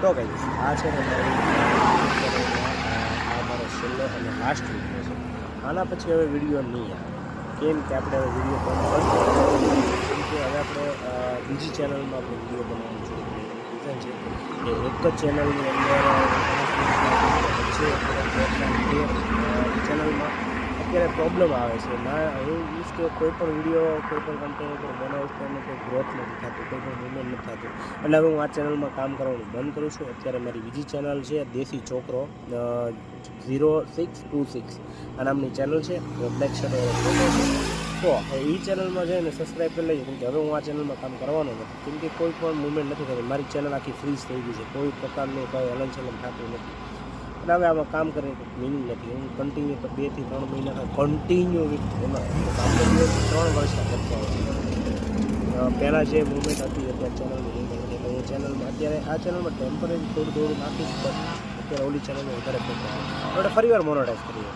તો કહીશ આ છે ને આ મારો છેલ્લો અને લાસ્ટ વિડીયો છે. આના પછી હવે વિડીયો નહીં આવે. કેમ કે આપણે હવે વિડીયો બંધ કેમ કે હવે આપણે બીજી ચેનલમાં આપણે વિડીયો બનાવવાનું શરૂ કરીએ. રીઝન છે કે એક જ ચેનલની અંદર ચેનલમાં અત્યારે પ્રોબ્લેમ આવે છે ના એવું મીન્સ કે કોઈ પણ વિડીયો કોઈ પણ કન્ટેન્ટ ઉપર બનાવું તો એમાં કોઈ ગ્રોથ નથી થતું, કોઈ પણ મૂવમેન્ટ નથી થતું. એટલે હવે હું આ ચેનલમાં કામ કરવાનું બંધ કરું છું. અત્યારે મારી બીજી ચેનલ છે દેશી છોકરો 0626 આ નામની ચેનલ છે. બ્લેક શર્ટ ફોટો છે. તો એ ચેનલમાં જઈને સબસ્ક્રાઈબ કરી લેજો. કેમ કે હવે હું આ ચેનલમાં કામ કરવાનો નથી. કેમ કે કોઈ પણ મૂવમેન્ટ નથી થતું. મારી ચેનલ આખી ફ્રીઝ થઈ ગઈ છે. કોઈ પ્રકારનું કંઈ હલનચલન થતું નથી. એટલે હવે આમાં કામ કરીને મિનિંગ નથી. હું કન્ટિન્યુ તો 2 થી 3 મહિના કન્ટિન્યુ એમાં કામ કરી 3 વર્ષના કરતો આવું. પહેલાં જે મૂવમેન્ટ હતી અત્યારે ચેનલની મૂવમેન્ટ એટલે હું ચેનલમાં અત્યારે આ ચેનલમાં ટેમ્પરરી થોડું નાખીશ. બસ અત્યારે ઓલી ચેનલમાં વધારે ફોટો આપણે ફરીવાર મોનોટાઈઝ કરીએ.